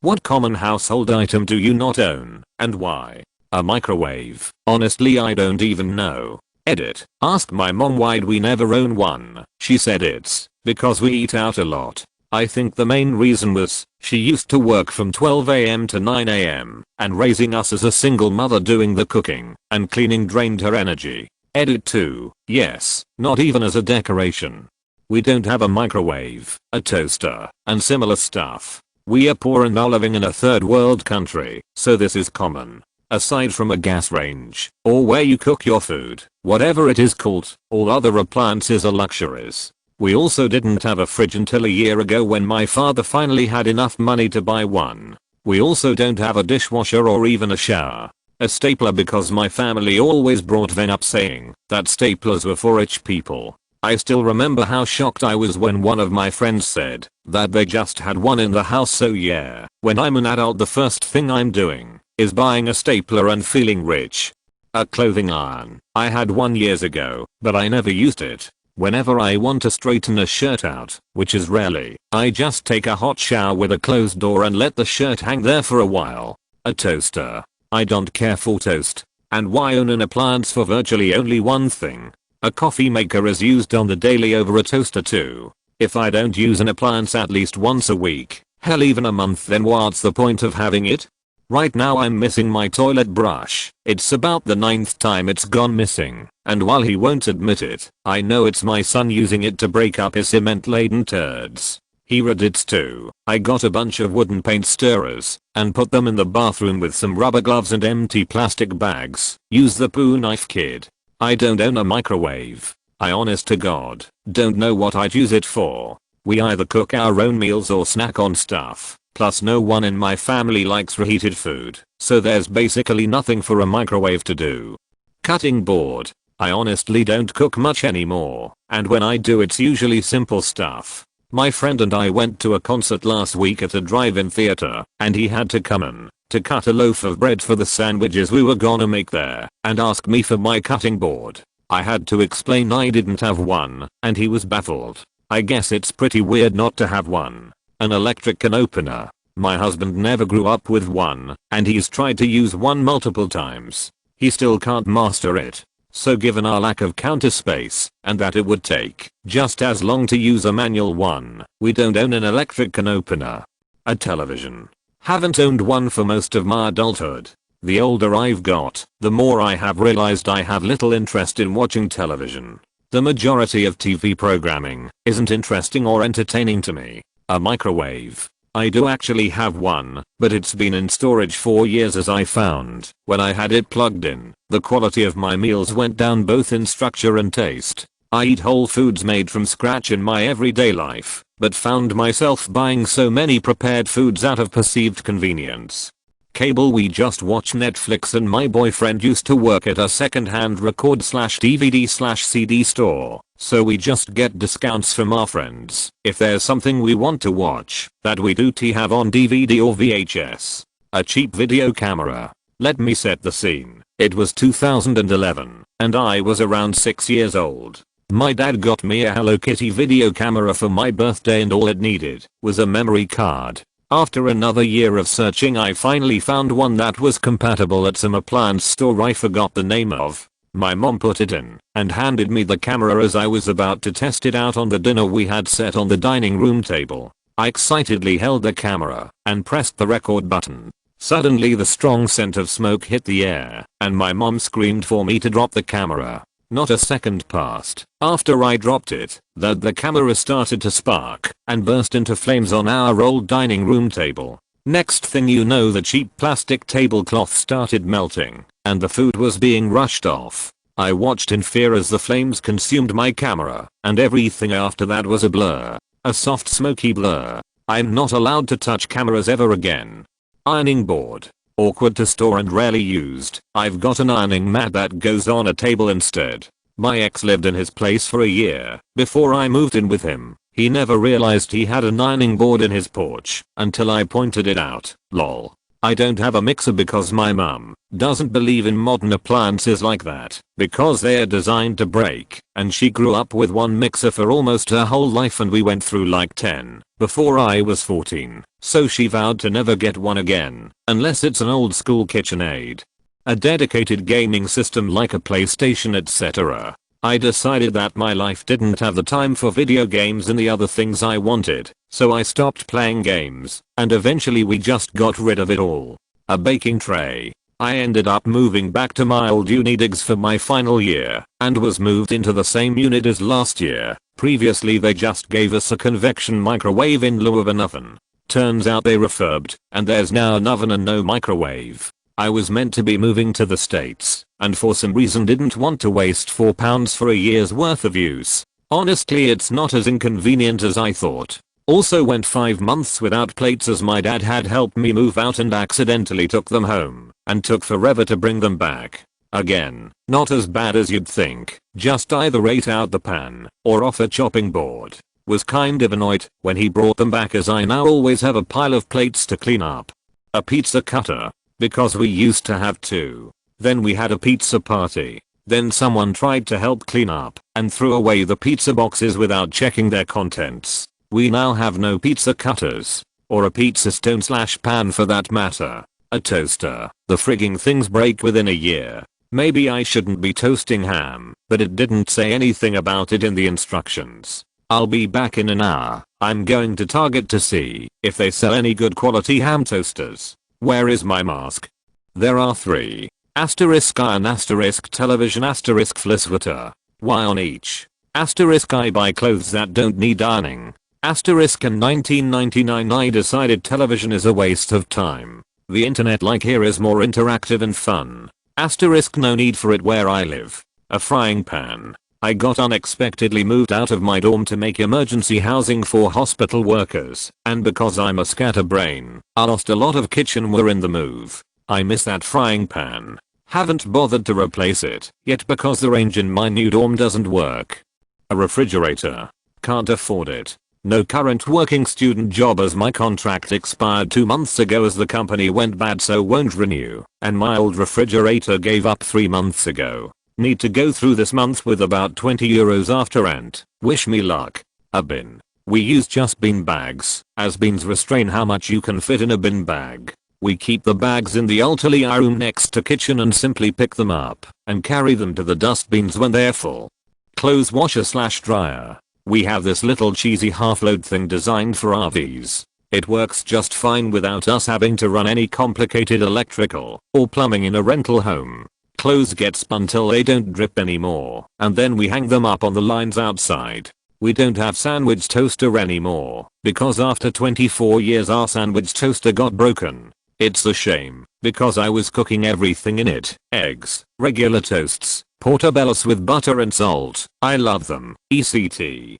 What common household item do you not own, and why? A microwave. Honestly, I don't even know. Edit. Ask my mom why'd we never own one. She said it's because we eat out a lot. I think the main reason was she used to work from 12 am to 9 am, and raising us as a single mother doing the cooking and cleaning drained her energy. Edit 2. Yes, not even as a decoration. We don't have a microwave, a toaster, and similar stuff. We are poor and are living in a third world country, so this is common. Aside from a gas range, or where you cook your food, whatever it is called, all other appliances are luxuries. We also didn't have a fridge until a year ago when my father finally had enough money to buy one. We also don't have a dishwasher or even a shower. A stapler because my family always brought them up saying that staplers were for rich people. I still remember how shocked I was when one of my friends said that they just had one in the house, so yeah, when I'm an adult the first thing I'm doing is buying a stapler and feeling rich. A clothing iron. I had one years ago, but I never used it. Whenever I want to straighten a shirt out, which is rarely, I just take a hot shower with a closed door and let the shirt hang there for a while. A toaster. I don't care for toast. And why own an appliance for virtually only one thing? A coffee maker is used on the daily over a toaster too. If I don't use an appliance at least once a week, hell even a month, then what's the point of having it? Right now I'm missing my toilet brush. It's about the 9th time it's gone missing, and while he won't admit it, I know it's my son using it to break up his cement-laden turds. He reddits too. I got a bunch of wooden paint stirrers and put them in the bathroom with some rubber gloves and empty plastic bags. Use the poo knife, kid. I don't own a microwave. I honest to God don't know what I'd use it for. We either cook our own meals or snack on stuff. Plus no one in my family likes reheated food, so there's basically nothing for a microwave to do. Cutting board. I honestly don't cook much anymore, and when I do it's usually simple stuff. My friend and I went to a concert last week at a drive-in theater, and he had to come in to cut a loaf of bread for the sandwiches we were gonna make there, and ask me for my cutting board. I had to explain I didn't have one, and he was baffled. I guess it's pretty weird not to have one. An electric can opener. My husband never grew up with one, and he's tried to use one multiple times. He still can't master it. So given our lack of counter space, and that it would take just as long to use a manual one, we don't own an electric can opener. A television. Haven't owned one for most of my adulthood. The older I've got, the more I have realized I have little interest in watching television. The majority of TV programming isn't interesting or entertaining to me. A microwave. I do actually have one, but it's been in storage for years as I found. When I had it plugged in, the quality of my meals went down both in structure and taste. I eat whole foods made from scratch in my everyday life, but found myself buying so many prepared foods out of perceived convenience. Cable. We just watch Netflix, and my boyfriend used to work at a second-hand record/DVD/CD store, so we just get discounts from our friends if there's something we want to watch that we do have on DVD or VHS. A cheap video camera. Let me set the scene. It was 2011, and I was around 6 years old. My dad got me a Hello Kitty video camera for my birthday, and all it needed was a memory card. After another year of searching, I finally found one that was compatible at some appliance store I forgot the name of. My mom put it in and handed me the camera as I was about to test it out on the dinner we had set on the dining room table. I excitedly held the camera and pressed the record button. Suddenly the strong scent of smoke hit the air, and my mom screamed for me to drop the camera. Not a second passed after I dropped it that the camera started to spark and burst into flames on our old dining room table. Next thing you know, the cheap plastic tablecloth started melting and the food was being rushed off. I watched in fear as the flames consumed my camera, and everything after that was a blur. A soft smoky blur. I'm not allowed to touch cameras ever again. Ironing board. Awkward to store and rarely used. I've got an ironing mat that goes on a table instead. My ex lived in his place for a year before I moved in with him. He never realized he had an ironing board in his porch until I pointed it out. Lol. I don't have a mixer because my mum doesn't believe in modern appliances like that because they are designed to break, and she grew up with one mixer for almost her whole life and we went through like 10 before I was 14, so she vowed to never get one again unless it's an old school KitchenAid. A dedicated gaming system like a PlayStation, etc. I decided that my life didn't have the time for video games and the other things I wanted, so I stopped playing games, and eventually we just got rid of it all. A baking tray. I ended up moving back to my old uni digs for my final year, and was moved into the same unit as last year. Previously they just gave us a convection microwave in lieu of an oven. Turns out they refurbed, and there's now an oven and no microwave. I was meant to be moving to the States, and for some reason didn't want to waste £4 for a year's worth of use. Honestly, it's not as inconvenient as I thought. Also went 5 months without plates as my dad had helped me move out and accidentally took them home, and took forever to bring them back. Again, not as bad as you'd think, just either ate out the pan, or off a chopping board. Was kind of annoyed when he brought them back as I now always have a pile of plates to clean up. A pizza cutter. Because we used to have two. Then we had a pizza party. Then someone tried to help clean up and threw away the pizza boxes without checking their contents. We now have no pizza cutters. Or a pizza stone/pan for that matter. A toaster. The frigging things break within a year. Maybe I shouldn't be toasting ham, but it didn't say anything about it in the instructions. I'll be back in an hour. I'm going to Target to see if they sell any good quality ham toasters. Where is my mask? There are 3. Asterisk iron asterisk television asterisk flisswater. Why on each? Asterisk I buy clothes that don't need ironing. Asterisk in 1999 I decided television is a waste of time. The internet like here is more interactive and fun. Asterisk no need for it where I live. A frying pan. I got unexpectedly moved out of my dorm to make emergency housing for hospital workers, and because I'm a scatterbrain, I lost a lot of kitchenware in the move. I miss that frying pan. Haven't bothered to replace it yet because the range in my new dorm doesn't work. A refrigerator. Can't afford it. No current working student job as my contract expired 2 months ago as the company went bad so won't renew, and my old refrigerator gave up 3 months ago. Need to go through this month with about €20 after rent. Wish me luck. A bin. We use just bean bags, as beans restrain how much you can fit in a bin bag. We keep the bags in the utility room next to kitchen and simply pick them up and carry them to the dustbins when they're full. Clothes washer/dryer. We have this little cheesy half-load thing designed for RVs. It works just fine without us having to run any complicated electrical or plumbing in a rental home. Clothes get spun till they don't drip anymore, and then we hang them up on the lines outside. We don't have sandwich toaster anymore, because after 24 years our sandwich toaster got broken. It's a shame, because I was cooking everything in it. Eggs, regular toasts, portobellos with butter and salt. I love them. ECT.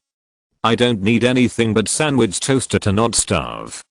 I don't need anything but sandwich toaster to not starve.